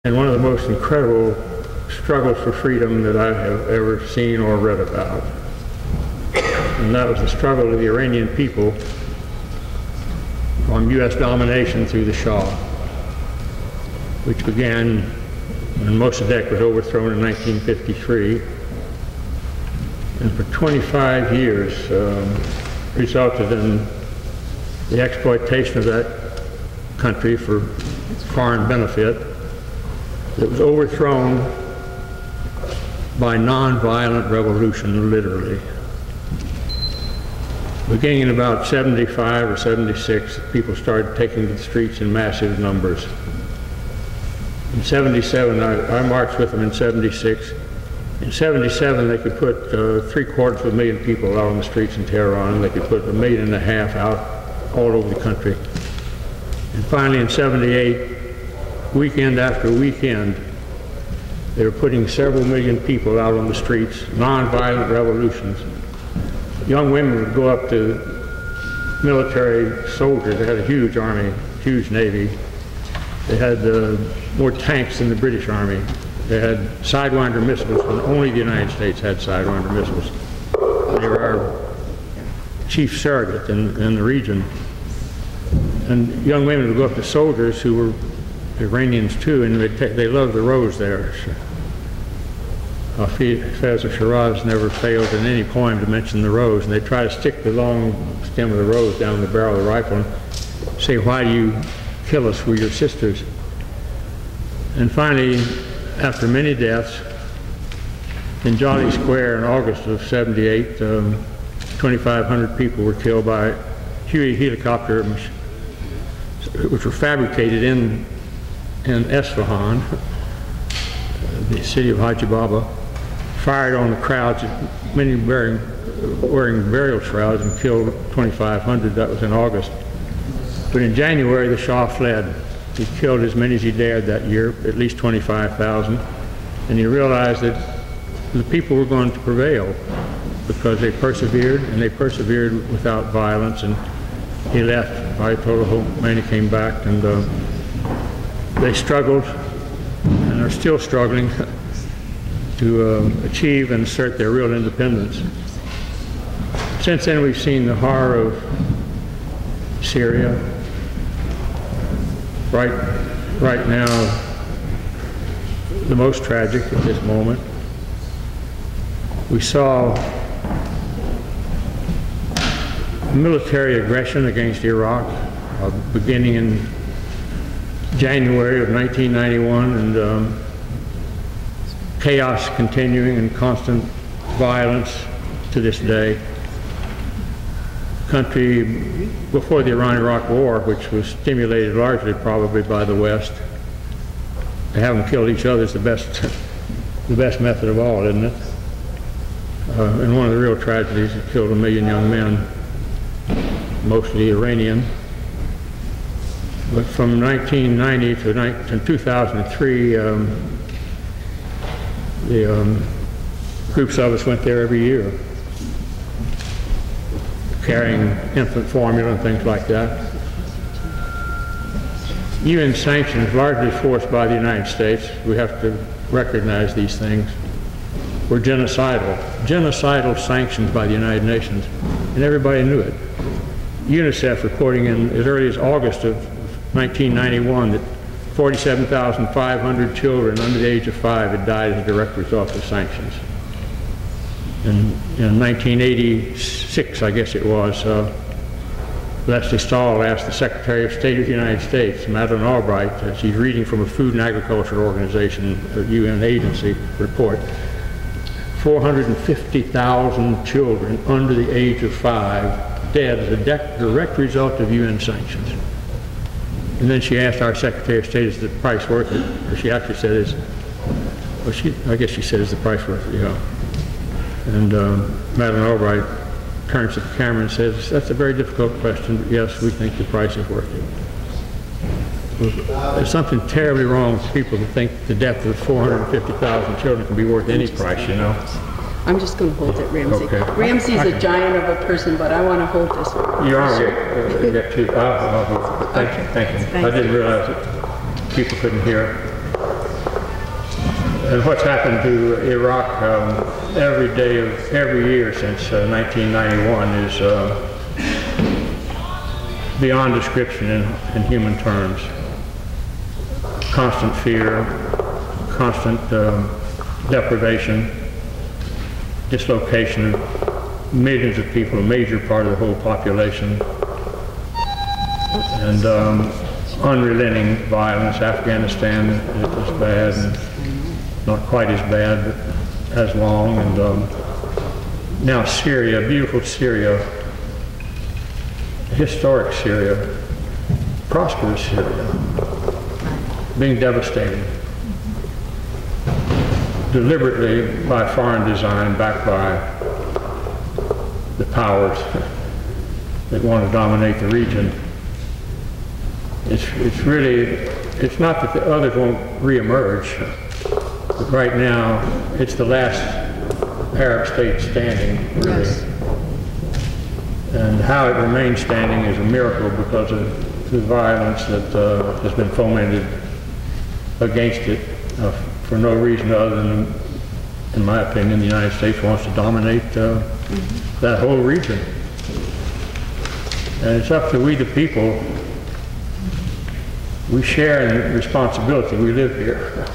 and one of the most incredible struggles for freedom that I have ever seen or read about. And that was the struggle of the Iranian people from U.S. domination through the Shah, which began when Mossadegh was overthrown in 1953, and for 25 years resulted in the exploitation of that country for foreign benefit. It was overthrown by nonviolent revolution, literally. Beginning in about 75 or 76, people started taking to the streets in massive numbers. In 77, I marched with them in 76. In 77, they could put 750,000 people out on the streets in Tehran, and they could put 1.5 million out all over the country. And finally in 78, weekend after weekend, they were putting several million people out on the streets, nonviolent revolutions. Young women would go up to military soldiers. They had a huge army, huge navy. They had more tanks than the British Army. They had Sidewinder missiles, and only the United States had Sidewinder missiles. They were our chief surrogate in the region. And young women would go up to soldiers who were Iranians too, and they loved the rose there. Fez of Shiraz never failed in any poem to mention the rose, and they try to stick the long stem of the rose down the barrel of the rifle and say, "Why do you kill us? We're your sisters." And finally, after many deaths, in Jolly Square in August of 78, 2,500 people were killed by Huey helicopter, which were fabricated in Esfahan, the city of Haji Baba, fired on the crowds, many wearing burial shrouds, and killed 2,500. That was in August. But in January, the Shah fled. He killed as many as he dared that year, at least 25,000. And he realized that the people were going to prevail because they persevered, and they persevered without violence. And he left. Ayatollah Khomeini came back, and they struggled and are still struggling to achieve and assert their real independence. Since then, we've seen the horror of Syria. Right now, the most tragic at this moment. We saw military aggression against Iraq beginning in January of 1991, and chaos continuing and constant violence to this day. The country, before the Iran-Iraq War, which was stimulated largely probably by the West, to have them kill each other is the best method of all, isn't it? And one of the real tragedies, it killed 1 million young men, mostly Iranian. But from 1990 to 2003, the groups of us went there every year, carrying infant formula and things like that. UN sanctions, largely forced by the United States, we have to recognize these things, were genocidal. Genocidal sanctions by the United Nations, and everybody knew it. UNICEF reporting in as early as August of 1991 that 47,500 children under the age of 5 had died as a direct result of sanctions. And in 1986, I guess it was, Leslie Stahl asked the Secretary of State of the United States, Madeleine Albright, she's reading from a Food and Agriculture Organization, a UN agency report, 450,000 children under the age of 5 dead as a direct result of UN sanctions. And then she asked our Secretary of State, is the price worth it? Or she actually said, I guess she said, is the price worth it? Yeah. And Madeleine Albright turns to the camera and says, that's a very difficult question, but yes, we think the price is worth it. There's something terribly wrong with people who think the death of 450,000 children can be worth any price, you know. I'm just going to hold it, Ramsey. Okay. Ramsey's a giant of a person, but I want to hold this one. You are. You get two. Thank you. Thank you. Thanks. I didn't realize that people couldn't hear. And what's happened to Iraq every day of every year since 1991 is beyond description in human terms. Constant fear, constant deprivation, dislocation of millions of people, a major part of the whole population, and unrelenting violence. Afghanistan is bad, and not quite as bad, but as long. And now Syria, beautiful Syria, historic Syria, prosperous Syria, being devastated deliberately by foreign design, backed by the powers that want to dominate the region. It's not that the others won't reemerge, but right now it's the last Arab state standing, really. Yes. And how it remains standing is a miracle because of the violence that has been fomented against it for no reason other than, in my opinion, the United States wants to dominate that whole region. And it's up to we the people. We share in responsibility. We live here.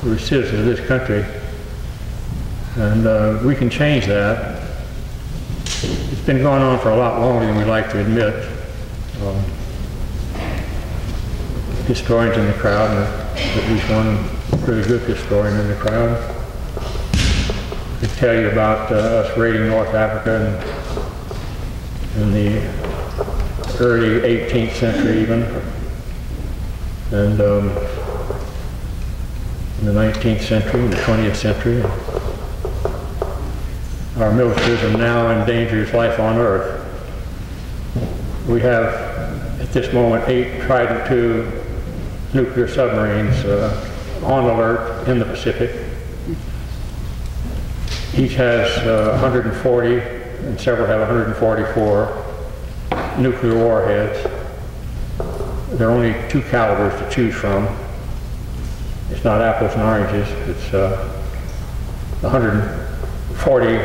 We're citizens of this country. And we can change that. It's been going on for a lot longer than we like to admit. Historians in the crowd, and at least one pretty good historian in the crowd, could tell you about us raiding North Africa in the early 18th century even, and in the 19th century, and the 20th century. Our militarism now endangers life on Earth. We have, at this moment, 8 Trident II nuclear submarines on alert in the Pacific. Each has 140, and several have 144 nuclear warheads. There are only 2 calibers to choose from. It's not apples and oranges. It's 140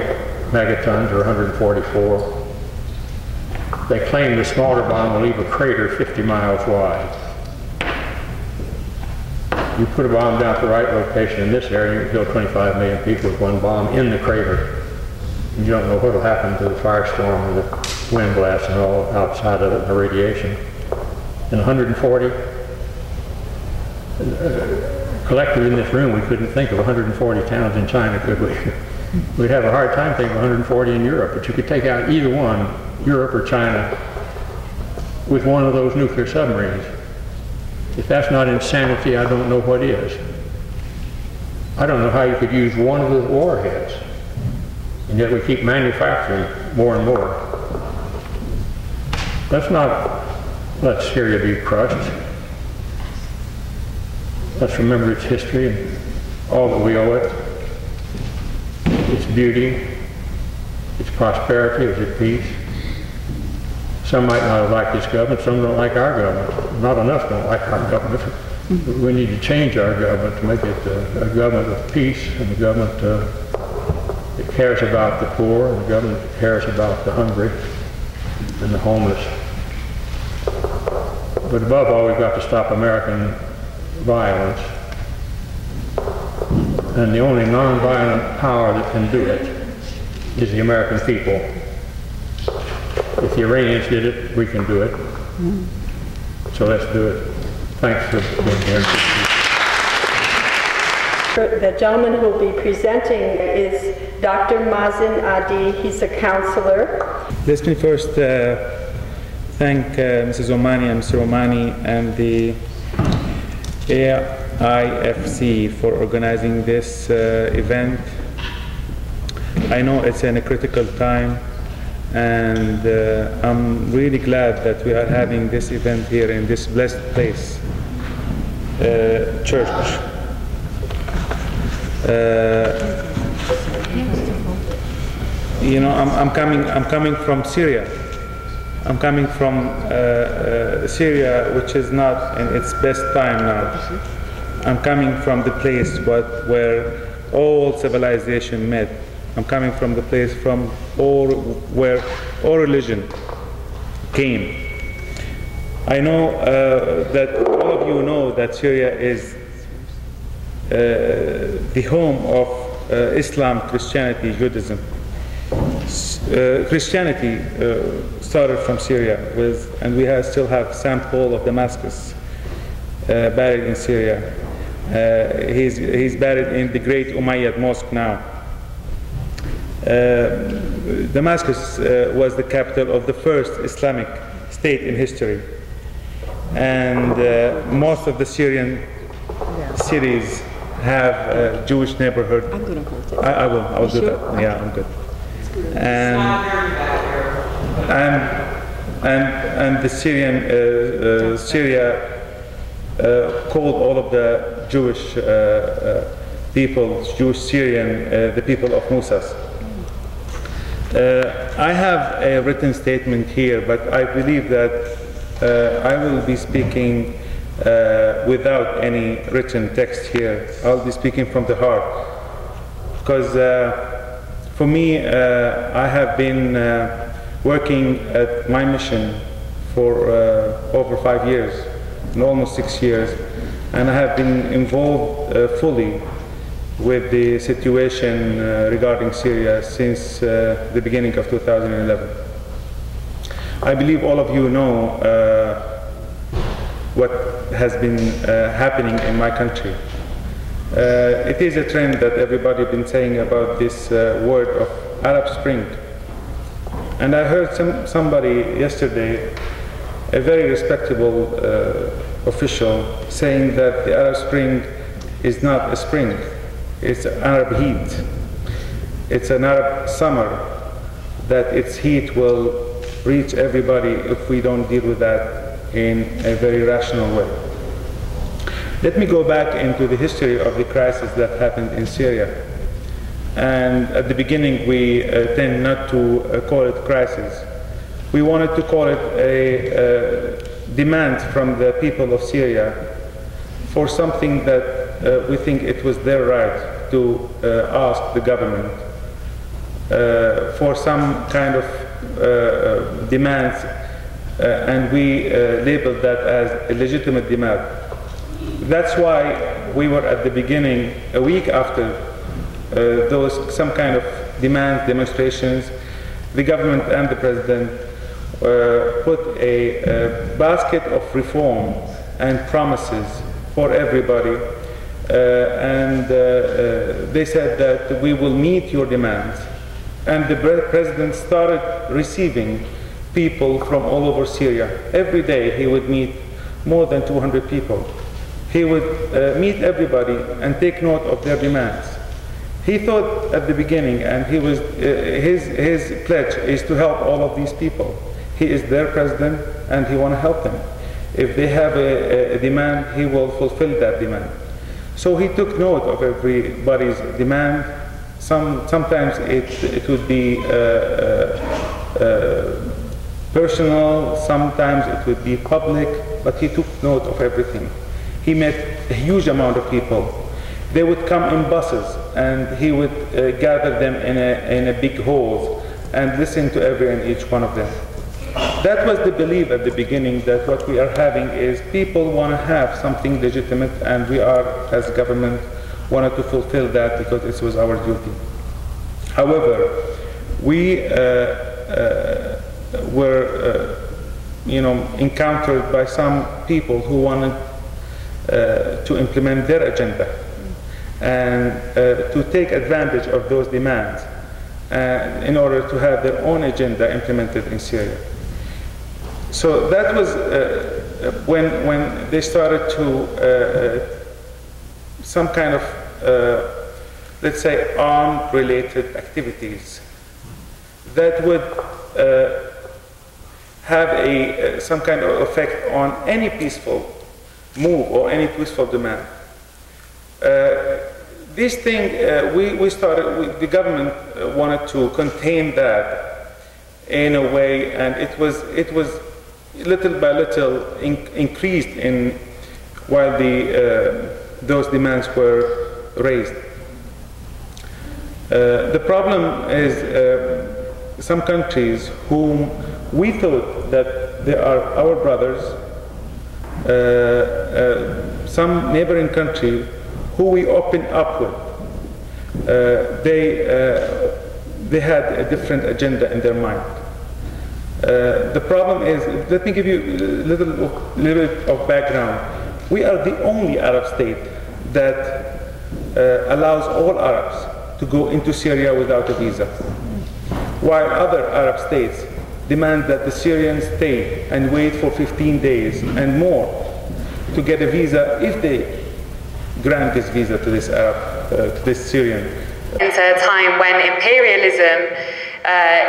megatons or 144. They claim the smaller bomb will leave a crater 50 miles wide. You put a bomb down at the right location in this area, you can kill 25 million people with one bomb in the crater. You don't know what will happen to the firestorm and the wind blast and all outside of it, and the radiation. And 140, collectively in this room, we couldn't think of 140 towns in China, could we? We'd have a hard time thinking of 140 in Europe, but you could take out either one, Europe or China, with one of those nuclear submarines. If that's not insanity, I don't know what is. I don't know how you could use one of the warheads, and yet we keep manufacturing more and more. Let's not let Syria be crushed. Let's remember its history and all that we owe it. Its beauty, its prosperity, its peace. Some might not have liked this government, some don't like our government. Not enough don't like our government. We need to change our government to make it a government of peace, and a government that cares about the poor, and a government that cares about the hungry and the homeless. But above all, we've got to stop American violence. And the only non-violent power that can do it is the American people. If the Iranians did it, we can do it. So let's do it. Thanks for being here. The gentleman who will be presenting is Dr. Mazen Adi. He's a counselor. Let me first thank Mrs. Ommani and Mr. Ommani and the AIFC for organizing this event. I know it's in a critical time, and I'm really glad that we are having this event here in this blessed place, church. You know, I'm coming from Syria. I'm coming from Syria, which is not in its best time now. I'm coming from the place where all civilization met. I'm coming from the place where all religion came. I know that all of you know that Syria is the home of Islam, Christianity, Judaism. Christianity started from Syria, and we still have St. Paul of Damascus buried in Syria. He's buried in the great Umayyad mosque now. Damascus was the capital of the first Islamic state in history, and most of the Syrian cities have a Jewish neighborhood. I'm going to hold it. I will do that. Okay. Yeah, I'm good. And the Syria called all of the Jewish people, Jewish Syrian, the people of Musas. I have a written statement here, but I believe that I will be speaking without any written text here. I'll be speaking from the heart, because for me, I have been working at my mission for over 5 years, and almost 6 years, and I have been involved fully with the situation regarding Syria since the beginning of 2011. I believe all of you know what has been happening in my country. It is a trend that everybody has been saying about this word of Arab Spring. And I heard somebody yesterday, a very respectable official, saying that the Arab Spring is not a spring, it's an Arab heat. It's an Arab summer, that its heat will reach everybody if we don't deal with that in a very rational way. Let me go back into the history of the crisis that happened in Syria. And at the beginning, we tend not to call it crisis. We wanted to call it a demand from the people of Syria for something that we think it was their right to ask the government for some kind of demands, and we labeled that as a legitimate demand. That's why we were at the beginning, a week after some kind of demands, demonstrations, the government and the president put a basket of reform and promises for everybody, and they said that we will meet your demands. And the president started receiving people from all over Syria. Every day he would meet more than 200 people. He would meet everybody and take note of their demands. He thought at the beginning, and he was his pledge is to help all of these people. He is their president, and he want to help them. If they have a demand, he will fulfill that demand. So he took note of everybody's demand. Sometimes it would be personal, sometimes it would be public, but he took note of everything. He met a huge amount of people. They would come in buses, and he would gather them in a big halls and listen to every and each one of them. That was the belief at the beginning, that what we are having is people want to have something legitimate, and we are, as government, wanted to fulfill that because it was our duty. However, we were encountered by some people who wanted to implement their agenda and to take advantage of those demands in order to have their own agenda implemented in Syria. So that was when they started to some kind of let's say armed-related activities that would have some kind of effect on any peaceful move or any peaceful demand. This thing, the government wanted to contain that in a way, and it was little by little increased while the those demands were raised. The problem is some countries whom we thought that they are our brothers, some neighboring country who we opened up with, they had a different agenda in their mind. The problem is, let me give you a little bit of background. We are the only Arab state that allows all Arabs to go into Syria without a visa, while other Arab states demand that the Syrians stay and wait for 15 days and more to get a visa if they grant this visa to this Syrian. Into a time when imperialism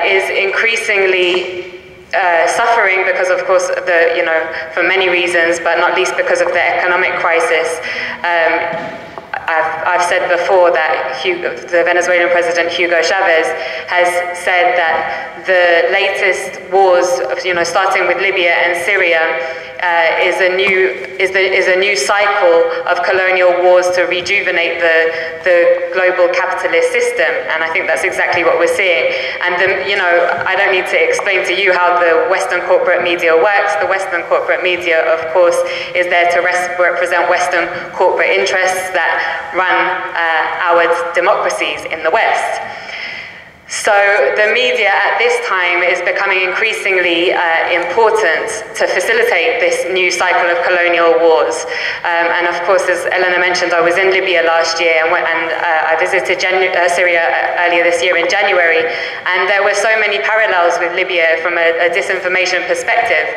is increasingly suffering because, of course, for many reasons, but not least because of the economic crisis. I've said before that the Venezuelan president Hugo Chavez has said that the latest wars, starting with Libya and Syria, is a new cycle of colonial wars to rejuvenate the global capitalist system, and I think that's exactly what we're seeing. And I don't need to explain to you how the Western corporate media works. The Western corporate media, of course, is there to represent Western corporate interests that run our democracies in the West. So the media at this time is becoming increasingly important to facilitate this new cycle of colonial wars. And of course, as Eleanor mentioned, I was in Libya last year and I visited Syria earlier this year in January. And there were so many parallels with Libya from a disinformation perspective.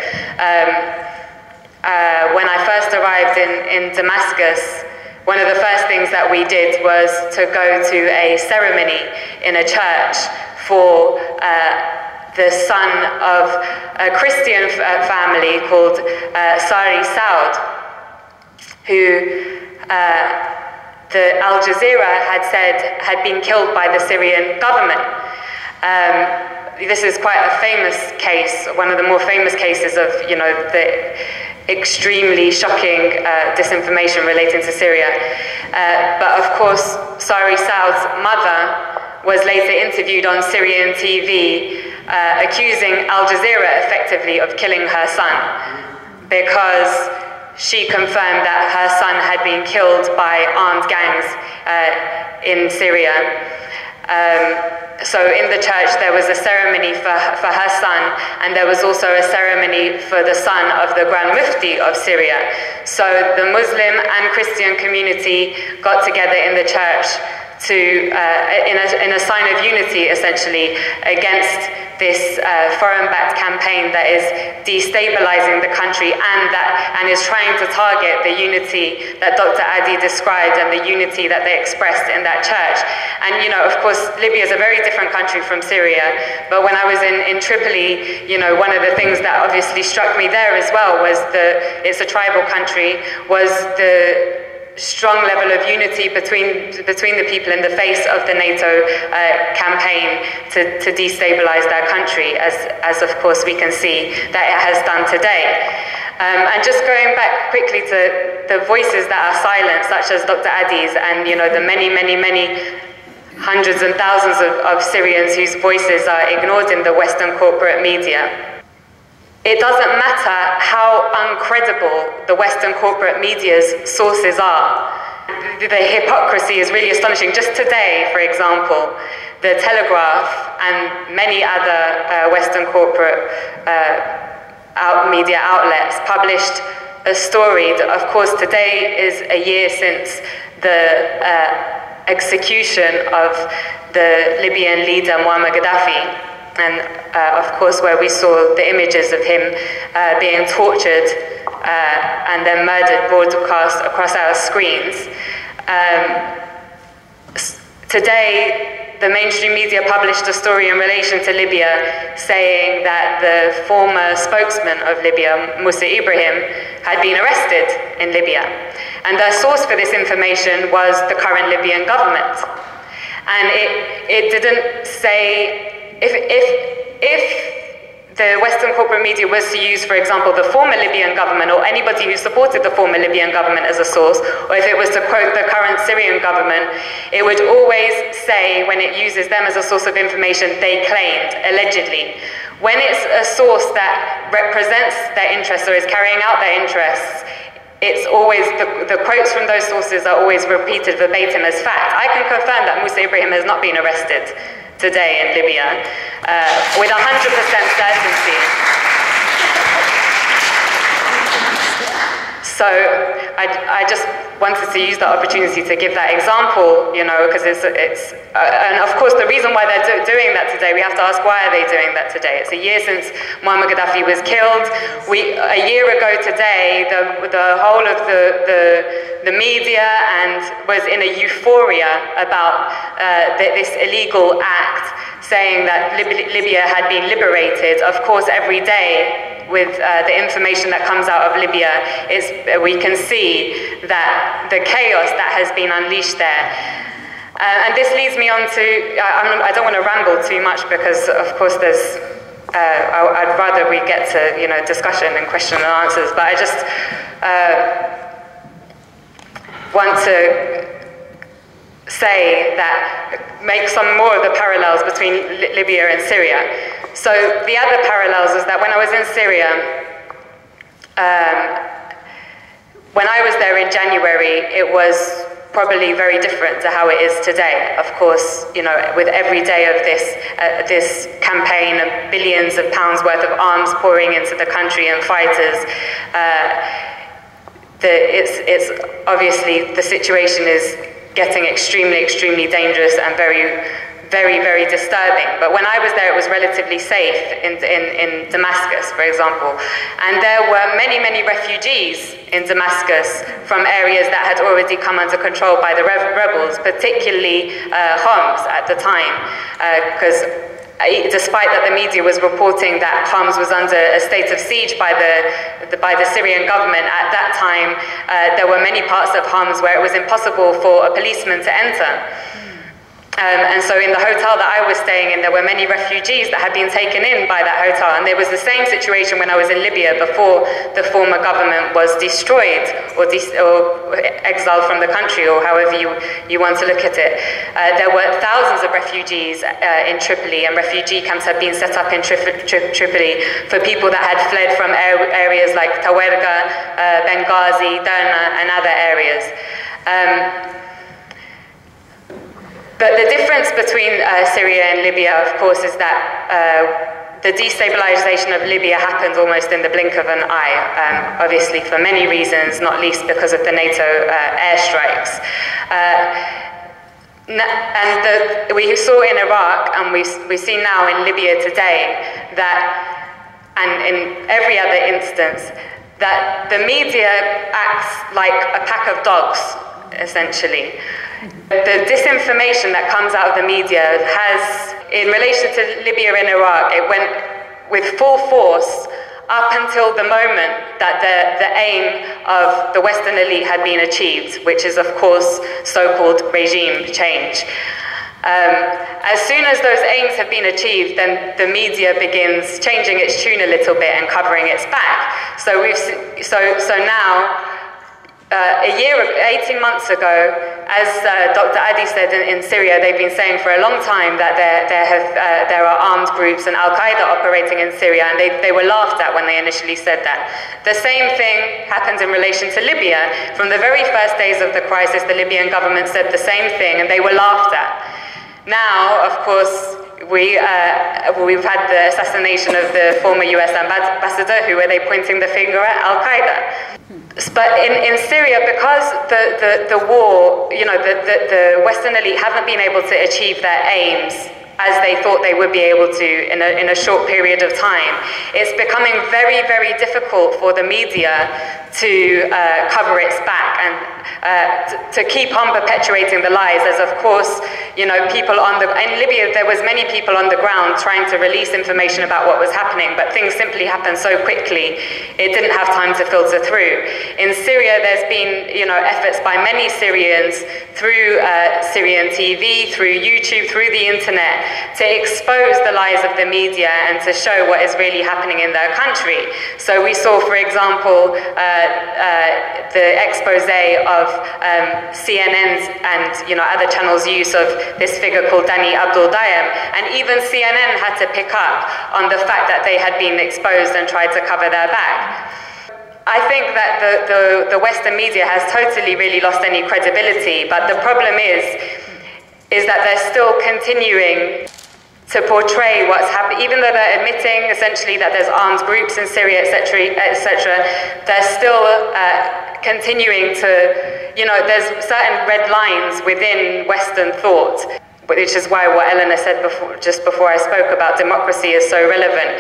When I first arrived in Damascus, one of the first things that we did was to go to a ceremony in a church for the son of a Christian family called Sari Saud, who the Al Jazeera had said had been killed by the Syrian government. This is quite a famous case, one of the more famous cases of, the extremely shocking disinformation relating to Syria. But of course, Sari Saud's mother was later interviewed on Syrian TV, accusing Al Jazeera effectively of killing her son, because she confirmed that her son had been killed by armed gangs in Syria. So in the church there was a ceremony for her son, and there was also a ceremony for the son of the Grand Mufti of Syria. So the Muslim and Christian community got together in the church to, in a sign of unity, essentially, against this foreign-backed campaign that is destabilizing the country and is trying to target the unity that Dr. Adi described and the unity that they expressed in that church. And, of course, Libya is a very different country from Syria, but when I was in Tripoli, one of the things that obviously struck me there as well was it's a tribal country, was the strong level of unity between the people in the face of the NATO campaign to destabilize their country, as of course we can see that it has done today. And just going back quickly to the voices that are silent, such as Dr. Adi's, and the many hundreds and thousands of Syrians whose voices are ignored in the Western corporate media. It doesn't matter how uncredible the Western corporate media's sources are. The hypocrisy is really astonishing. Just today, for example, the Telegraph and many other Western corporate media outlets published a story that, of course, today is a year since the execution of the Libyan leader Muammar Gaddafi. And of course, where we saw the images of him being tortured and then murdered broadcast across our screens. Today, the mainstream media published a story in relation to Libya saying that the former spokesman of Libya, Musa Ibrahim, had been arrested in Libya. And the source for this information was the current Libyan government. And it didn't say, if the Western corporate media was to use, for example, the former Libyan government or anybody who supported the former Libyan government as a source, or if it was to quote the current Syrian government, it would always say, when it uses them as a source of information, they claimed, allegedly. When it's a source that represents their interests or is carrying out their interests, it's always, the quotes from those sources are always repeated verbatim as fact. I can confirm that Musa Ibrahim has not been arrested today in Libya with 100% certainty. So I just wanted to use the opportunity to give that example, you know, because and of course the reason why they're doing that today, we have to ask why are they doing that today? It's a year since Muammar Gaddafi was killed. A year ago today, the whole of the media and was in a euphoria about this illegal act, saying that Libya had been liberated. Of course, every day, with the information that comes out of Libya, we can see that the chaos that has been unleashed there. And this leads me on to, I don't want to ramble too much because, of course, there's, I'd rather we get to, you know, discussion and question and answers, but I just want to say that, make some more of the parallels between Libya and Syria. So the other parallels is that when I was in Syria, when I was there in January, it was probably very different to how it is today. Of course, you know, with every day of this campaign of billions of pounds worth of arms pouring into the country and fighters, it's obviously the situation is getting extremely, extremely dangerous and very, very disturbing. But when I was there, it was relatively safe in Damascus, for example. And there were many, many refugees in Damascus from areas that had already come under control by the rebels, particularly Homs at the time, because despite that the media was reporting that Homs was under a state of siege by the Syrian government, at that time there were many parts of Homs where it was impossible for a policeman to enter. And so in the hotel that I was staying in, there were many refugees that had been taken in by that hotel. And there was the same situation when I was in Libya before the former government was destroyed or exiled from the country, or however you want to look at it. There were thousands of refugees in Tripoli, and refugee camps had been set up in Tripoli for people that had fled from areas like Tawerga, Benghazi, Derna, and other areas. But the difference between Syria and Libya, of course, is that the destabilization of Libya happened almost in the blink of an eye, obviously for many reasons, not least because of the NATO airstrikes. And we saw in Iraq, and we see now in Libya today, that, and in every other instance, that the media acts like a pack of dogs, essentially. The disinformation that comes out of the media has, in relation to Libya and Iraq, it went with full force up until the moment that the aim of the Western elite had been achieved, which is, of course, so-called regime change. As soon as those aims have been achieved, then the media begins changing its tune a little bit and covering its back. So now, 18 months ago, as Dr. Adi said in Syria, they've been saying for a long time that there are armed groups and Al-Qaeda operating in Syria, and they were laughed at when they initially said that. The same thing happened in relation to Libya. From the very first days of the crisis, the Libyan government said the same thing, and they were laughed at. Now, of course, we've had the assassination of the former US ambassador, who are they pointing the finger at? Al-Qaeda. But in Syria, because the war, you know, the Western elite haven't been able to achieve their aims as they thought they would be able to in a short period of time, it's becoming very, very difficult for the media to cover its back and to keep on perpetuating the lies, as of course, people in Libya, there was many people on the ground trying to release information about what was happening, but things simply happened so quickly, it didn't have time to filter through. In Syria, there's been, efforts by many Syrians through Syrian TV, through YouTube, through the internet, to expose the lies of the media and to show what is really happening in their country. So we saw, for example, the expose of CNN's and other channels' use of this figure called Dani Abdul-Dayem, and even CNN had to pick up on the fact that they had been exposed and tried to cover their back. I think that the Western media has totally really lost any credibility, but the problem is that they're still continuing to portray what's happening, even though they're admitting essentially that there's armed groups in Syria, etc., they're still continuing to, there's certain red lines within Western thought, which is why what Eleanor said just before I spoke about democracy is so relevant.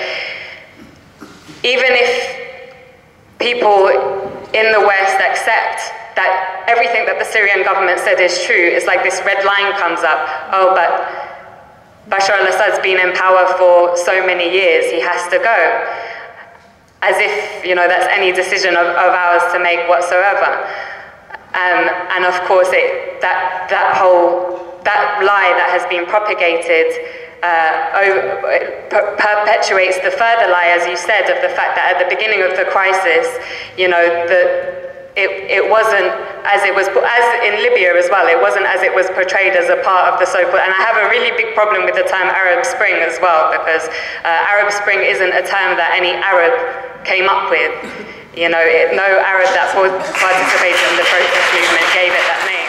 Even if people in the West accept that everything that the Syrian government said is true, it's like this red line comes up. Oh, but Bashar al-Assad's been in power for so many years, he has to go. As if, that's any decision of ours to make whatsoever. And of course, that lie that has been propagated perpetuates the further lie, as you said, of the fact that at the beginning of the crisis, it wasn't as it was, as in Libya as well, it wasn't as it was portrayed as a part of the so-called, and I have a really big problem with the term Arab Spring as well, because Arab Spring isn't a term that any Arab came up with. No Arab that participated in the protest movement gave it that name.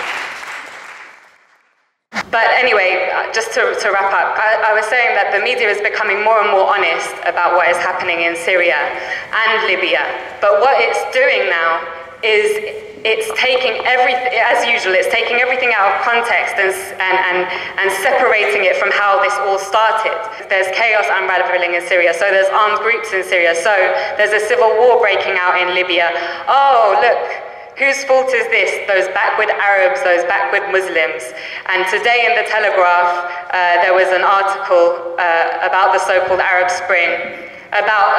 But anyway, just to wrap up, I was saying that the media is becoming more and more honest about what is happening in Syria and Libya. But what it's doing now is it's taking everything, as usual, it's taking everything out of context and separating it from how this all started. There's chaos unraveling in Syria, so there's armed groups in Syria, so there's a civil war breaking out in Libya. Oh, look, whose fault is this? Those backward Arabs, those backward Muslims. And today in the Telegraph, there was an article about the so-called Arab Spring, about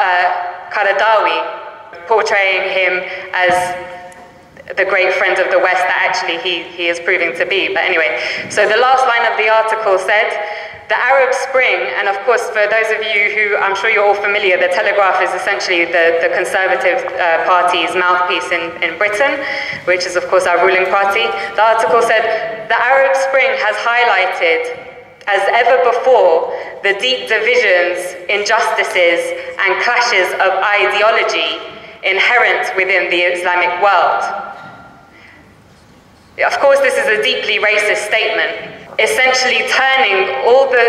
Qaradawi, portraying him as the great friend of the West that actually he is proving to be. But anyway, so the last line of the article said, the Arab Spring, and of course for those of you who, I'm sure you're all familiar, the Telegraph is essentially the Conservative Party's mouthpiece in Britain, which is of course our ruling party. The article said, the Arab Spring has highlighted as ever before the deep divisions, injustices and clashes of ideology inherent within the Islamic world. Of course, this is a deeply racist statement, essentially turning all the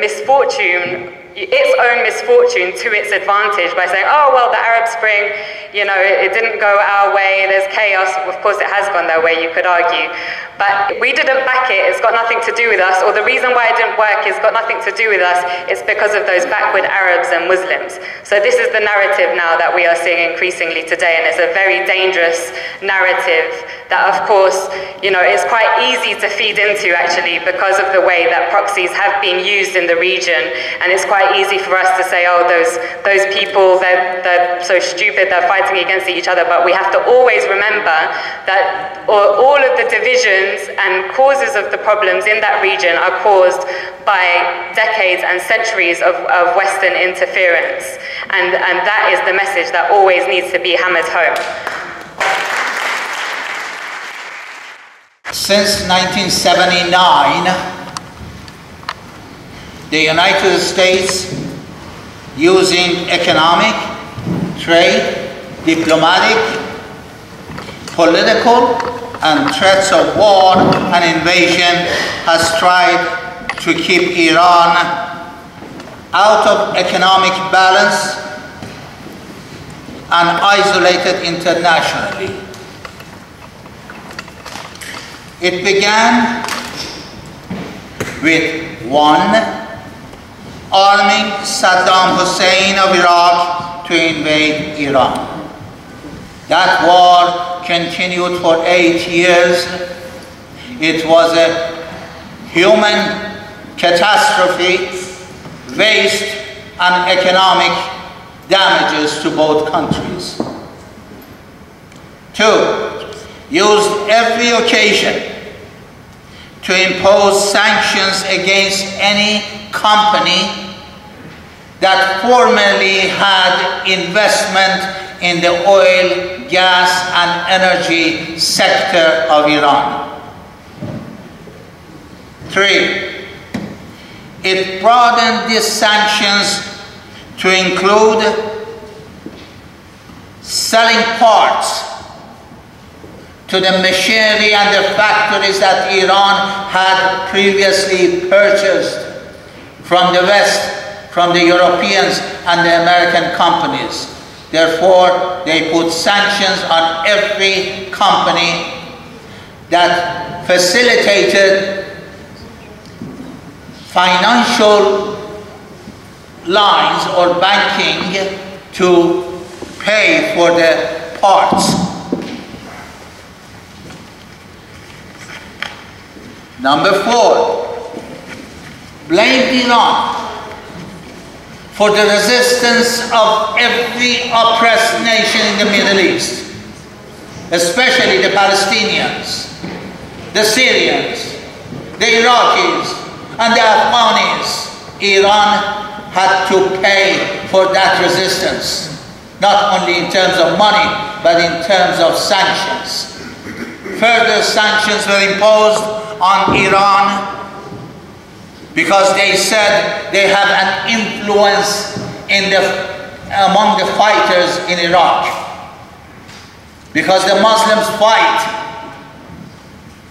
misfortune, its own misfortune, to its advantage by saying, oh, well, the Arab Spring, it didn't go our way, there's chaos. Of course, it has gone their way, you could argue. But we didn't back it, it's got nothing to do with us, or the reason why it didn't work has got nothing to do with us, it's because of those backward Arabs and Muslims. So this is the narrative now that we are seeing increasingly today, and it's a very dangerous narrative that, of course, is quite easy to feed into, actually, because of the way that proxies have been used in the region, and it's quite easy for us to say, oh, those people, they're so stupid, they're fighting against each other, but we have to always remember that all of the divisions and causes of the problems in that region are caused by decades and centuries of Western interference. And that is the message that always needs to be hammered home. Since 1979, the United States, using economic, trade, diplomatic, political, and threats of war and invasion, has tried to keep Iran out of economic balance and isolated internationally. It began with one, arming Saddam Hussein of Iraq to invade Iran. That war continued for 8 years. It was a human catastrophe, waste, and economic damages to both countries. 2, used every occasion to impose sanctions against any company that formerly had investment in the oil, gas, and energy sector of Iran. 3, it broadened these sanctions to include selling parts to the machinery and the factories that Iran had previously purchased from the West, from the Europeans and the American companies. Therefore, they put sanctions on every company that facilitated financial lines or banking to pay for the parts. Number 4, blamed Iran for the resistance of every oppressed nation in the Middle East, especially the Palestinians, the Syrians, the Iraqis, and the Afghanis. Iran had to pay for that resistance, not only in terms of money, but in terms of sanctions. Further sanctions were imposed on Iran because they said they have an influence among the fighters in Iraq. Because the Muslims fight.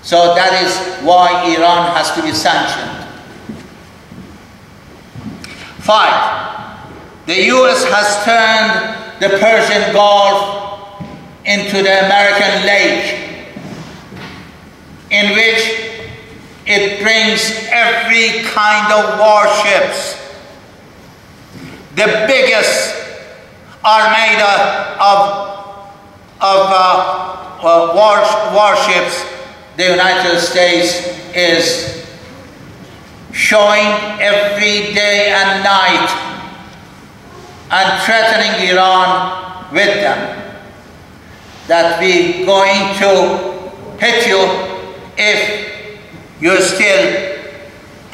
So that is why Iran has to be sanctioned. 5, the US has turned the Persian Gulf into the American lake, in which it brings every kind of warships. The biggest armada of warships the United States is showing every day and night and threatening Iran with them, that we're going to hit you if you still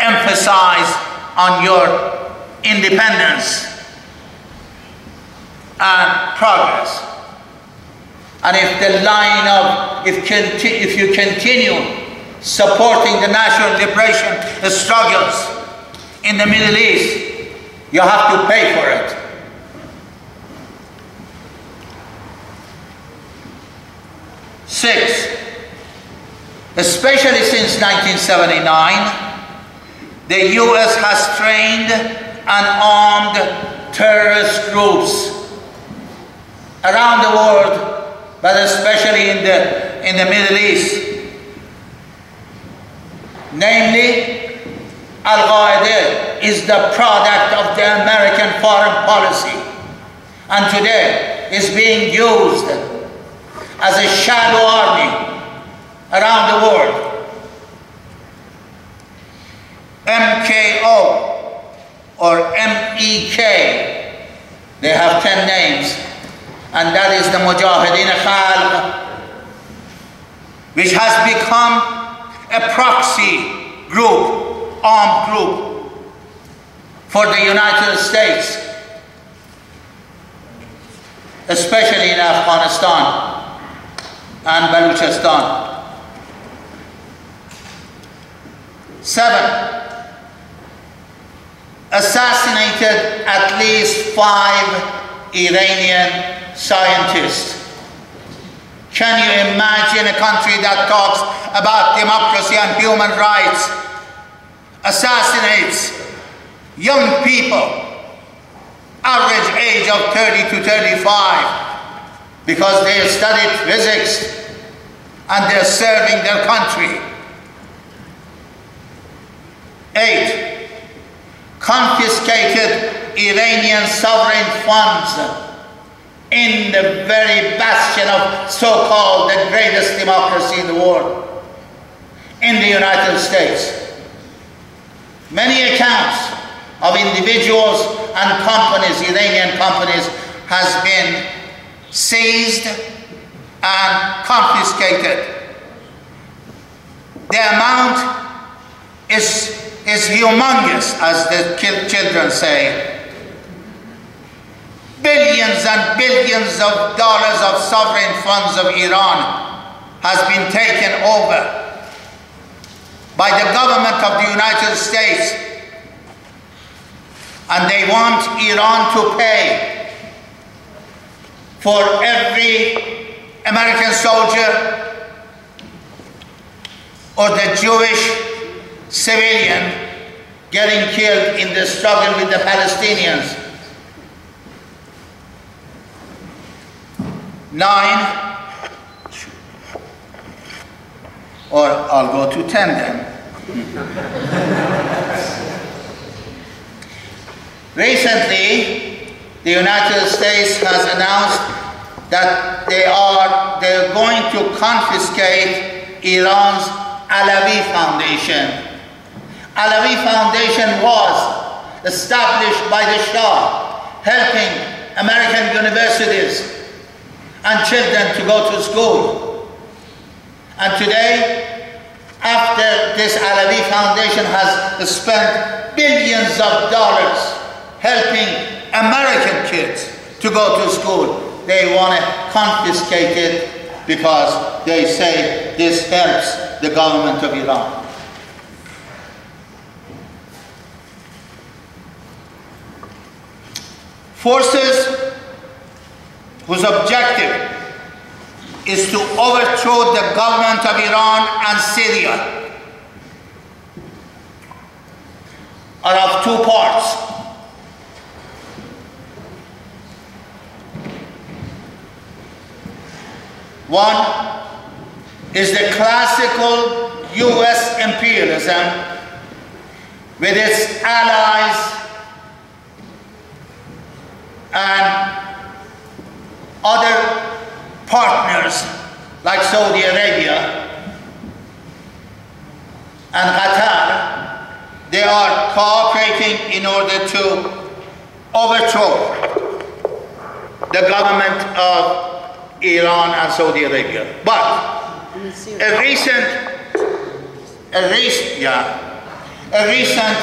emphasize on your independence and progress. And if the line of, if you continue supporting the national liberation struggles in the Middle East, you have to pay for it. Six, especially since 1979, the US has trained and armed terrorist groups around the world, but especially in the Middle East. Namely, Al-Qaeda is the product of the American foreign policy, and today is being used as a shadow army around the world. MKO or MEK, they have 10 names, and that is the Mujahideen Khalq, which has become a proxy group, armed group for the United States, especially in Afghanistan and Balochistan. 7, assassinated at least 5 Iranian scientists. Can you imagine a country that talks about democracy and human rights assassinates young people, average age of 30 to 35, because they studied physics and they're serving their country? 8, confiscated Iranian sovereign funds in the very bastion of so-called the greatest democracy in the world, in the United States. Many accounts of individuals and companies, Iranian companies, has been seized and confiscated. The amount is humongous, as the children say. Billions and billions of dollars of sovereign funds of Iran has been taken over by the government of the United States, and they want Iran to pay for every American soldier or the Jewish civilian getting killed in the struggle with the Palestinians. 9, or I'll go to 10 then. Recently, the United States has announced that they're going to confiscate Iran's Alawi Foundation. Alawi Foundation was established by the Shah, helping American universities and children to go to school. And today, after this Alawi Foundation has spent billions of dollars helping American kids to go to school, they want to confiscate it because they say this helps the government of Iran. Forces whose objective is to overthrow the government of Iran and Syria are of two parts. One is the classical US imperialism with its allies and other partners like Saudi Arabia and Qatar. They are cooperating in order to overthrow the government of Iran and Saudi Arabia. But a recent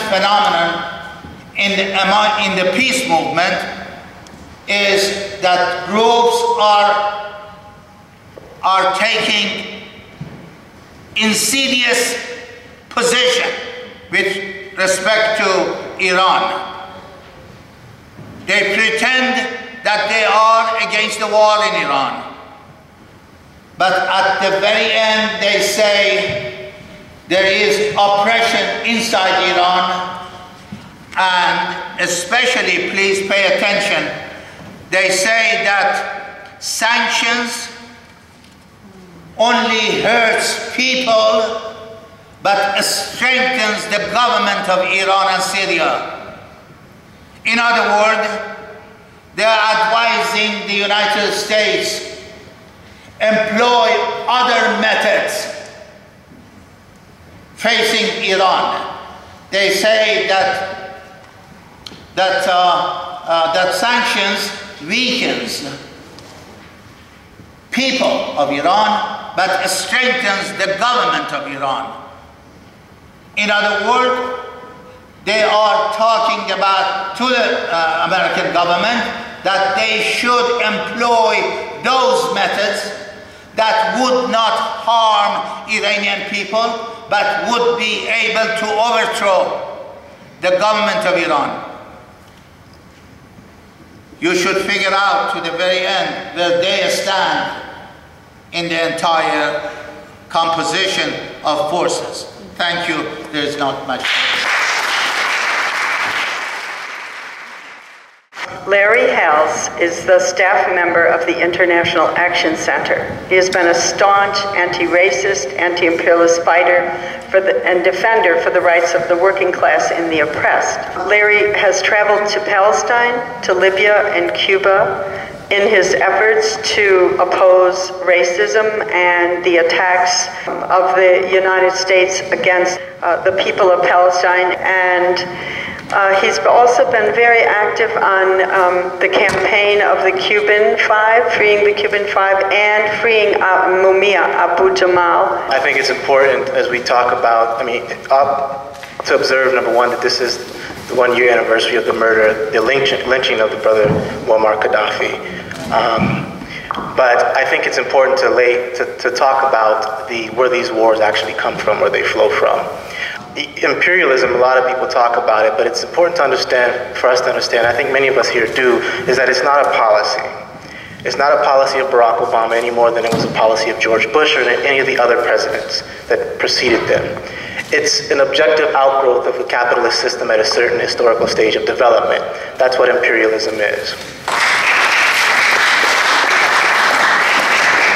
phenomenon in the peace movement is that groups are taking insidious position with respect to Iran. They pretend that they are against the war in Iran, but at the very end they say there is oppression inside Iran, and especially, please pay attention, they say that sanctions only hurts people but strengthens the government of Iran and Syria. In other words, they are advising the United States employ other methods facing Iran. They say that sanctions weakens people of Iran, but strengthens the government of Iran. In other words, they are talking about to the American government that they should employ those methods that would not harm Iranian people, but would be able to overthrow the government of Iran. You should figure out to the very end where they stand in the entire composition of forces. Thank you. There is not much. Larry Hales is the staff member of the International Action Center. He has been a staunch anti-racist, anti-imperialist fighter and defender for the rights of the working class and the oppressed. Larry has traveled to Palestine, to Libya and Cuba, in his efforts to oppose racism and the attacks of the United States against the people of Palestine. And he's also been very active on the campaign of the Cuban Five, freeing the Cuban Five, and freeing Mumia Abu Jamal. I think it's important as we talk about, to observe, number one, that this is the 1-year anniversary of the murder, the lynching of the brother Muammar Gaddafi. But I think it's important to talk about where these wars actually come from, where they flow from. Imperialism, a lot of people talk about it, but it's important to understand, for us to understand, I think many of us here do, is that it's not a policy. It's not a policy of Barack Obama any more than it was a policy of George Bush or any of the other presidents that preceded them. It's an objective outgrowth of a capitalist system at a certain historical stage of development. That's what imperialism is.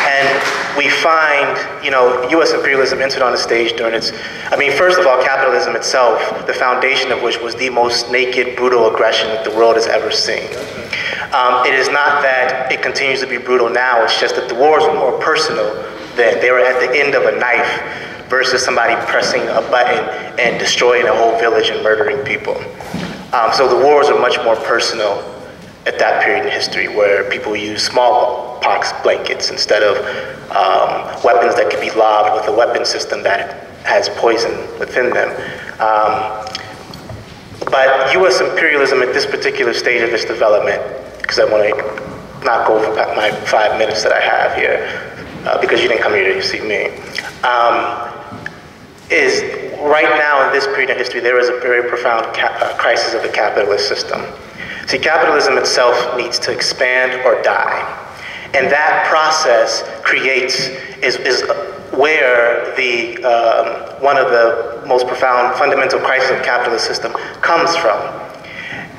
And we find, U.S. imperialism entered on the stage during its, first of all, capitalism itself, the foundation of which was the most naked, brutal aggression that the world has ever seen. It is not that it continues to be brutal now, it's just that the wars were more personal then. They were at the end of a knife versus somebody pressing a button and destroying a whole village and murdering people. So the wars are much more personal at that period in history, where people use smallpox blankets instead of weapons that could be lobbed with a weapon system that has poison within them. But U.S. imperialism at this particular stage of its development, because I want to not go over my 5 minutes that I have here, because you didn't come here to see me, is right now in this period of history, there is a very profound crisis of the capitalist system. See, capitalism itself needs to expand or die. And that process is where one of the most profound fundamental crises of the capitalist system comes from.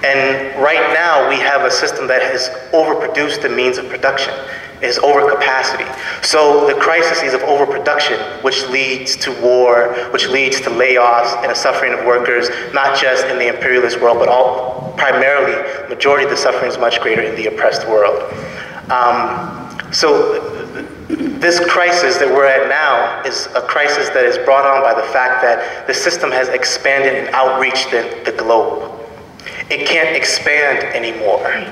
And right now we have a system that has overproduced the means of production. It is overcapacity. So the crises of overproduction, which leads to war, which leads to layoffs and a suffering of workers, not just in the imperialist world, but primarily, majority of the suffering is much greater in the oppressed world. So this crisis that we're at now is a crisis that is brought on by the fact that the system has expanded and outreached the globe. It can't expand anymore.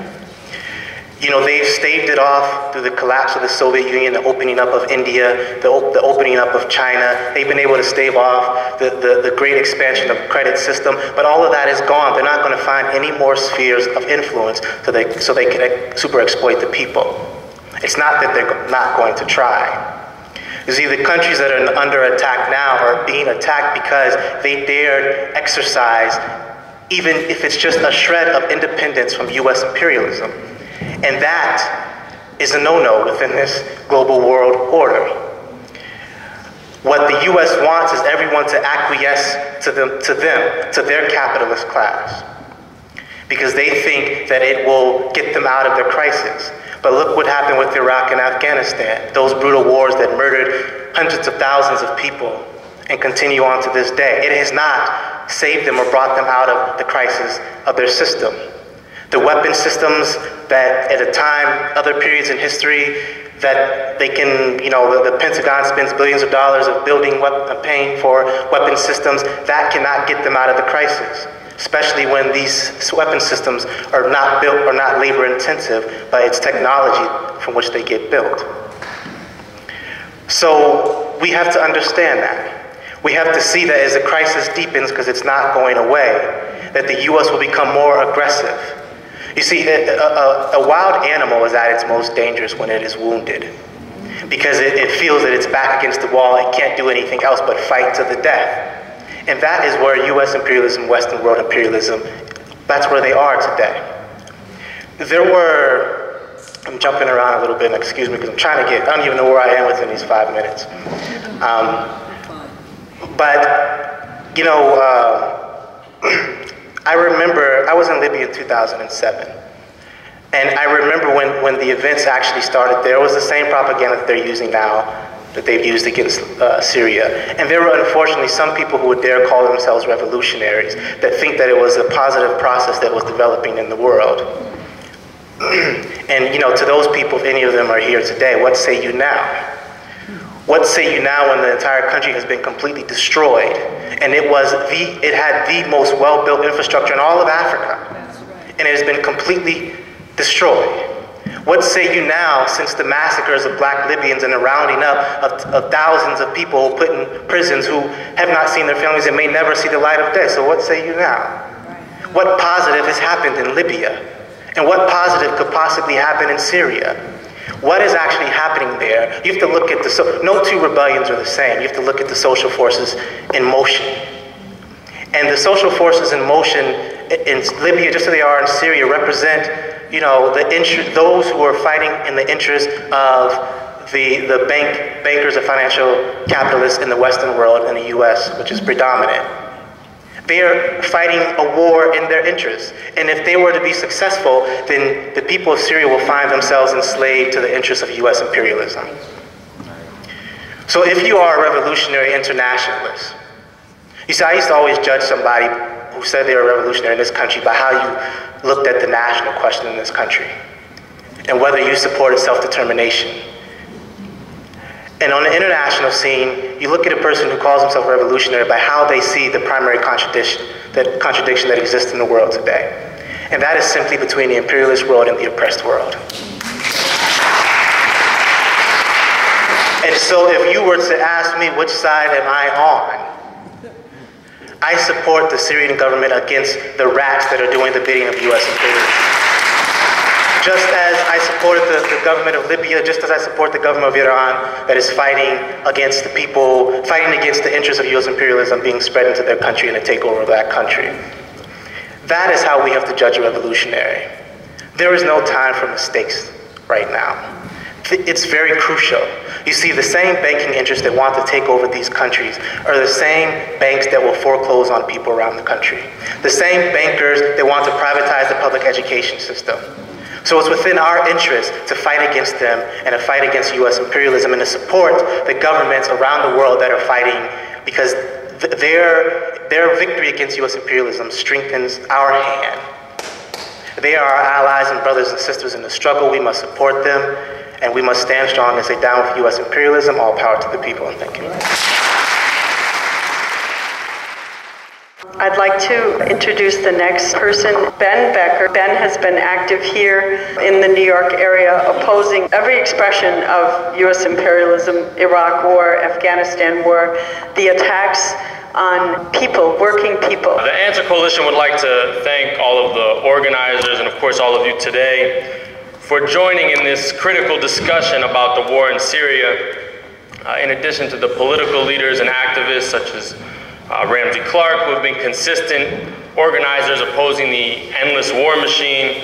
They've staved it off through the collapse of the Soviet Union, the opening up of India, the opening up of China. They've been able to stave off the great expansion of the credit system, but all of that is gone. They're not going to find any more spheres of influence so they can super exploit the people. It's not that they're not going to try. You see, the countries that are under attack now are being attacked because they dared exercise, even if it's just a shred of independence from U.S. imperialism. And that is a no-no within this global world order. What the U.S. wants is everyone to acquiesce to their capitalist class, because they think that it will get them out of their crisis. But look what happened with Iraq and Afghanistan, those brutal wars that murdered hundreds of thousands of people and continue on to this day. It has not saved them or brought them out of the crisis of their system. The weapon systems that at a time, other periods in history, that they can, the Pentagon spends billions of dollars of paying for weapon systems, that cannot get them out of the crisis, especially when these weapon systems are not built or not labor intensive, but it's technology from which they get built. So we have to understand that. We have to see that as the crisis deepens, because it's not going away, that the U.S. will become more aggressive. You see, a wild animal is at its most dangerous when it is wounded, because it feels that it's back against the wall and can't do anything else but fight to the death. And that is where U.S. imperialism, Western world imperialism, that's where they are today. I'm jumping around a little bit, and excuse me, because I'm trying to I don't even know where I am within these 5 minutes. I remember, I was in Libya in 2007, and I remember when the events actually started there was the same propaganda that they're using now, that they've used against Syria. And there were unfortunately some people who would dare call themselves revolutionaries that think that it was a positive process that was developing in the world. And, you know, to those people, if any of them are here today, what say you now? What say you now when the entire country has been completely destroyed, and it had the most well-built infrastructure in all of Africa, and it has been completely destroyed? What say you now, since the massacres of black Libyans and the rounding up of thousands of people put in prisons who have not seen their families and may never see the light of day? So what say you now? What positive has happened in Libya? And what positive could possibly happen in Syria? What is actually happening there? You have to look at no two rebellions are the same. You have to look at the social forces in motion. And the social forces in motion in Libya, just as they are in Syria, represent, you know, those who are fighting in the interest of the bankers and financial capitalists in the Western world and the US, which is predominant. They are fighting a war in their interests. And if they were to be successful, then the people of Syria will find themselves enslaved to the interests of US imperialism. So if you are a revolutionary internationalist, you see, I used to always judge somebody who said they were a revolutionary in this country by how you looked at the national question in this country and whether you supported self-determination. And on the international scene, you look at a person who calls himself a revolutionary by how they see the primary contradiction that exists in the world today. And that is simply between the imperialist world and the oppressed world. And so if you were to ask me which side am I on, I support the Syrian government against the rats that are doing the bidding of US imperialism. Just as I supported the government of Libya, just as I support the government of Iran that is fighting against the people, fighting against the interests of US imperialism being spread into their country and the takeover of that country. That is how we have to judge a revolutionary. There is no time for mistakes right now. It's very crucial. You see, the same banking interests that want to take over these countries are the same banks that will foreclose on people around the country. The same bankers that want to privatize the public education system. So it's within our interest to fight against them and to fight against US imperialism and to support the governments around the world that are fighting, because their victory against US imperialism strengthens our hand. They are our allies and brothers and sisters in the struggle. We must support them, and we must stand strong and say, down with US imperialism, all power to the people, and thank you. I'd like to introduce the next person, Becker. Ben has been active here in the New York area, opposing every expression of US imperialism, Iraq war, Afghanistan war, the attacks on people, working people. The Answer Coalition would like to thank all of the organizers and of course all of you today for joining in this critical discussion about the war in Syria, in addition to the political leaders and activists such as Ramsey Clark, who have been consistent organizers opposing the endless war machine.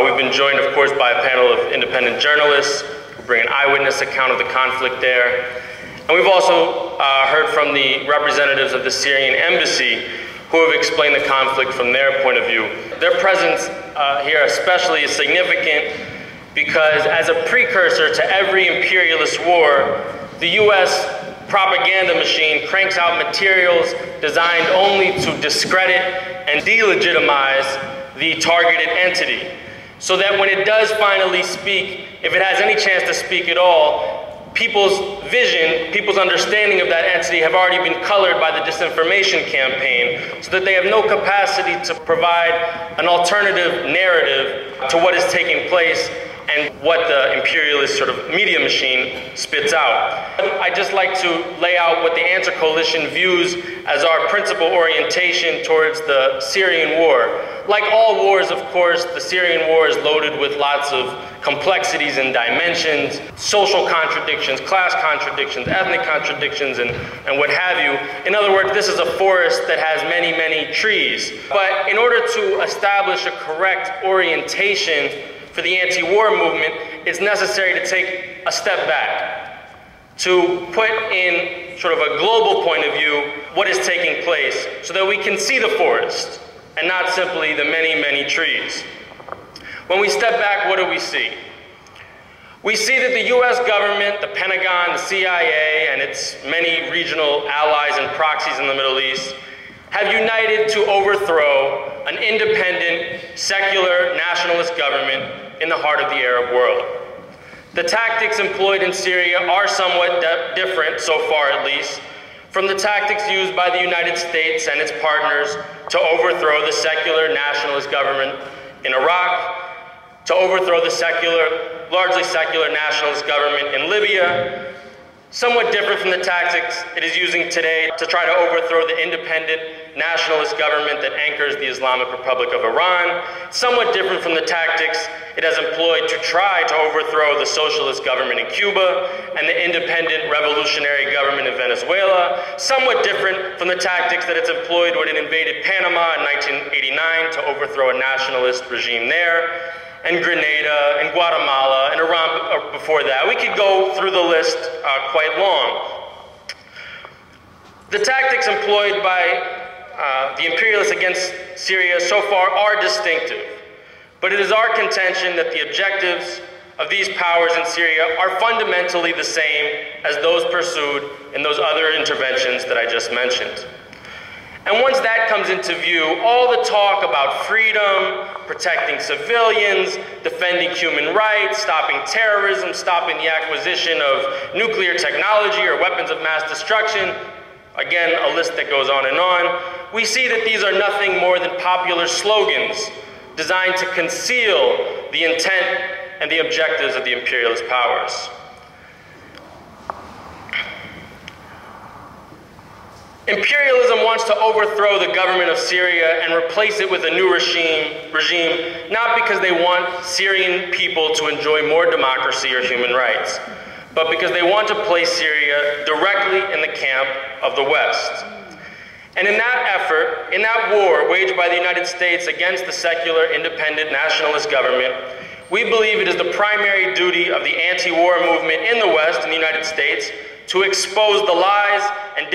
We've been joined, of course, by a panel of independent journalists who bring an eyewitness account of the conflict there. And we've also heard from the representatives of the Syrian embassy who have explained the conflict from their point of view. Their presence here especially is significant because as a precursor to every imperialist war, the US propaganda machine cranks out materials designed only to discredit and delegitimize the targeted entity, so that when it does finally speak, if it has any chance to speak at all, people's vision, people's understanding of that entity have already been colored by the disinformation campaign, so that they have no capacity to provide an alternative narrative to what is taking place and what the imperialist sort of media machine spits out. I'd just like to lay out what the Answer Coalition views as our principal orientation towards the Syrian war. Like all wars, of course, the Syrian war is loaded with lots of complexities and dimensions, social contradictions, class contradictions, ethnic contradictions, and what have you. In other words, this is a forest that has many, many trees. But in order to establish a correct orientation for the anti-war movement, it's necessary to take a step back, to put in sort of a global point of view what is taking place so that we can see the forest and not simply the many, many trees. When we step back, what do we see? We see that the US government, the Pentagon, the CIA, and its many regional allies and proxies in the Middle East have united to overthrow an independent, secular, nationalist government in the heart of the Arab world. The tactics employed in Syria are somewhat different, so far at least, from the tactics used by the United States and its partners to overthrow the secular nationalist government in Iraq, to overthrow the largely secular nationalist government in Libya, somewhat different from the tactics it is using today to try to overthrow the independent nationalist government that anchors the Islamic Republic of Iran, somewhat different from the tactics it has employed to try to overthrow the socialist government in Cuba and the independent revolutionary government in Venezuela, somewhat different from the tactics that it's employed when it invaded Panama in 1989 to overthrow a nationalist regime there, and Grenada, and Guatemala, and Iran before that. We could go through the list quite long. The tactics employed by the imperialists against Syria so far are distinctive, but it is our contention that the objectives of these powers in Syria are fundamentally the same as those pursued in those other interventions that I just mentioned. And once that comes into view, all the talk about freedom, protecting civilians, defending human rights, stopping terrorism, stopping the acquisition of nuclear technology or weapons of mass destruction, again, a list that goes on, we see that these are nothing more than popular slogans designed to conceal the intent and the objectives of the imperialist powers. Imperialism wants to overthrow the government of Syria and replace it with a new regime, not because they want Syrian people to enjoy more democracy or human rights, but because they want to place Syria directly in the camp of the West. And in that effort, in that war waged by the United States against the secular, independent, nationalist government, we believe it is the primary duty of the anti-war movement in the West, in the United States, to expose the lies and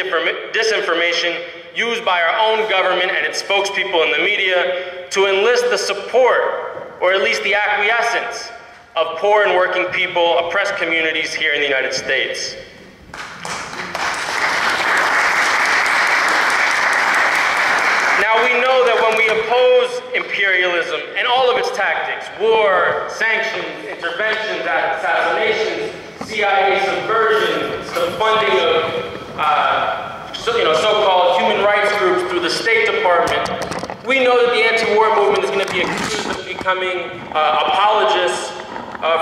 disinformation used by our own government and its spokespeople in the media to enlist the support, or at least the acquiescence, of poor and working people, oppressed communities here in the United States. Now we know that when we oppose imperialism and all of its tactics, war, sanctions, interventions, assassinations, CIA subversion, the funding of so-called human rights groups through the State Department, we know that the anti-war movement is going to be accused of becoming apologists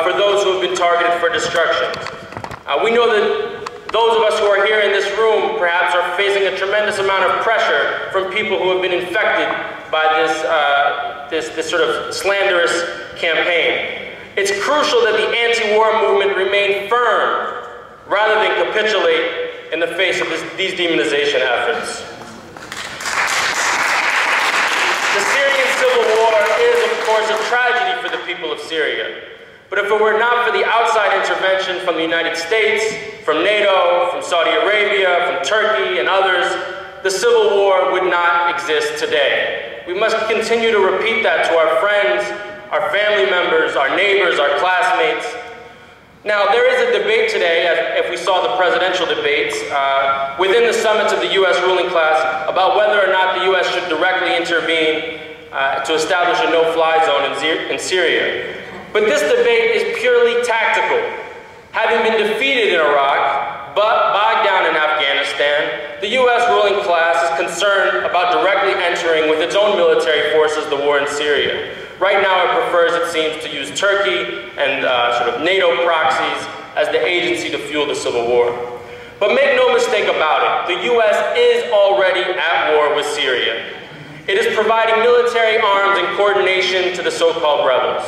for those who have been targeted for destruction. We know that those of us who are here in this room perhaps are facing a tremendous amount of pressure from people who have been infected by this sort of slanderous campaign. It's crucial that the anti-war movement remain firm rather than capitulate in the face of these demonization efforts. The Syrian civil war is, of course, a tragedy for the people of Syria. But if it were not for the outside intervention from the United States, from NATO, from Saudi Arabia, from Turkey, and others, the civil war would not exist today. We must continue to repeat that to our friends, our family members, our neighbors, our classmates. Now, there is a debate today, if we saw the presidential debates, within the summits of the U.S. ruling class about whether or not the U.S. should directly intervene to establish a no-fly zone in Syria. But this debate is purely tactical. Having been defeated in Iraq, but bogged down in Afghanistan, the U.S. ruling class is concerned about directly entering with its own military forces the war in Syria. Right now it prefers, it seems, to use Turkey and sort of NATO proxies as the agency to fuel the civil war. But make no mistake about it, the U.S. is already at war with Syria. It is providing military arms and coordination to the so-called rebels.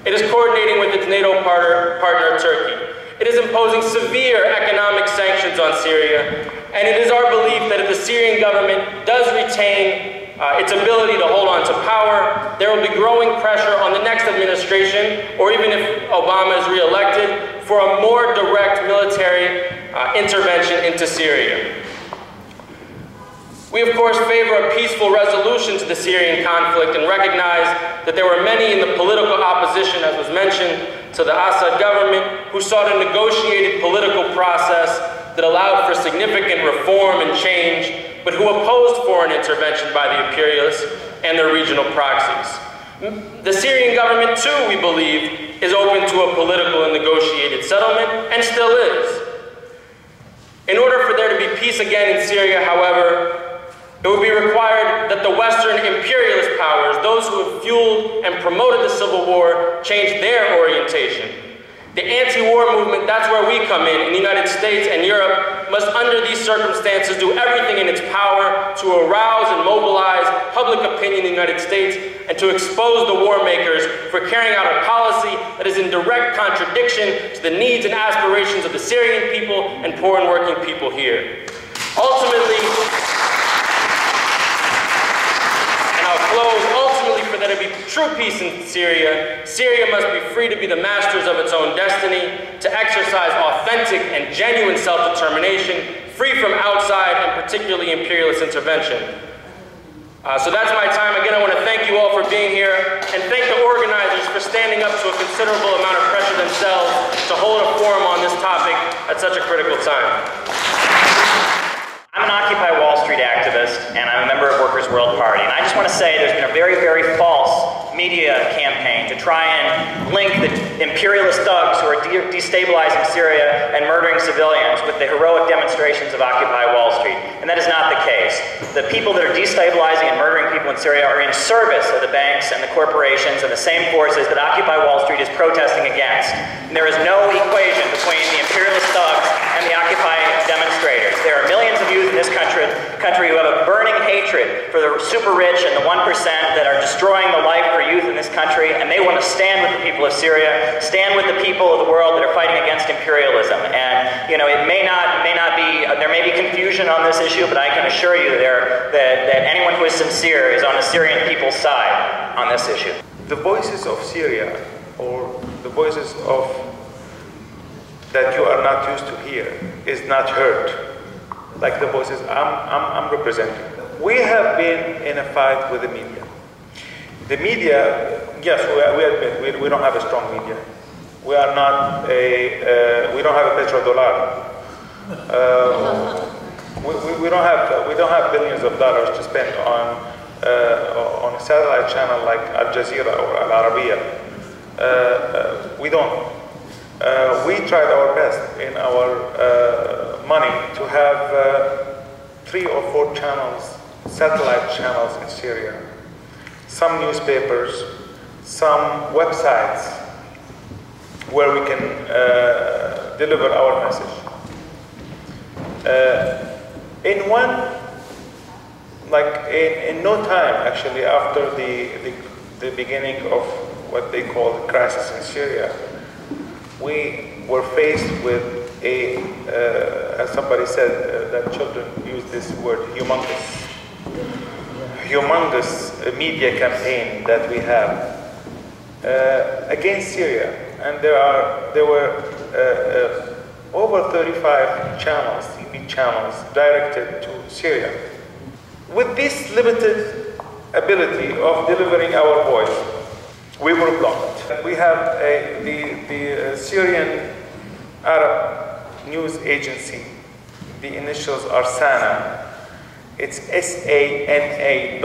It is coordinating with its NATO partner Turkey. It is imposing severe economic sanctions on Syria, and it is our belief that if the Syrian government does retain its ability to hold on to power, there will be growing pressure on the next administration, or even if Obama is re-elected, for a more direct military intervention into Syria. We, of course, favor a peaceful resolution to the Syrian conflict and recognize that there were many in the political opposition, as was mentioned, to the Assad government who sought a negotiated political process that allowed for significant reform and change, but who opposed foreign intervention by the imperialists and their regional proxies. The Syrian government, too, we believe, is open to a political and negotiated settlement, and still is. In order for there to be peace again in Syria, however, it would be required that the Western imperialist powers, those who have fueled and promoted the civil war, change their orientation. The anti-war movement, that's where we come in the United States and Europe, must under these circumstances do everything in its power to arouse and mobilize public opinion in the United States and to expose the war makers for carrying out a policy that is in direct contradiction to the needs and aspirations of the Syrian people and poor and working people here. Ultimately, for there to be true peace in Syria, Syria must be free to be the masters of its own destiny, to exercise authentic and genuine self-determination, free from outside and particularly imperialist intervention. So that's my time. Again, I want to thank you all for being here and thank the organizers for standing up to a considerable amount of pressure themselves to hold a forum on this topic at such a critical time. I'm an Occupy Wall Street activist, and I'm a member of Workers' World Party. And I just want to say there's been a very, very false media campaign to try and link the imperialist thugs who are destabilizing Syria and murdering civilians with the heroic demonstrations of Occupy Wall Street. And that is not the case. The people that are destabilizing and murdering people in Syria are in service of the banks and the corporations and the same forces that Occupy Wall Street is protesting against. And there is no equation between the imperialist thugs and the Occupy demonstrators. There are millions of youth in this country who have a burning hatred for the super rich and the 1% that are destroying the life for youth in this country, and they want to stand with the people of Syria, stand with the people of the world that are fighting against imperialism. And you know, it may not be, there may be confusion on this issue, but I can assure you that anyone who is sincere is on the Syrian people's side on this issue. The voices of Syria, or the voices of that you are not used to hear, is not heard, like the voices I'm representing. We have been in a fight with the media. The media, yes, we admit, we don't have a strong media. We are not we don't have a petrodollar. We don't have billions of dollars to spend on a satellite channel like Al Jazeera or Al Arabiya. We don't. We tried our best in our money to have 3 or 4 channels, satellite channels in Syria, some newspapers, some websites where we can deliver our message. In no time, actually, after the beginning of what they call the crisis in Syria, we were faced with as somebody said, that children use this word, humongous media campaign that we have against Syria. And there were over 35 channels, TV channels, directed to Syria. With this limited ability of delivering our voice, we were blocked. We have the Syrian Arab news agency. The initials are SANA. It's SANA.SY.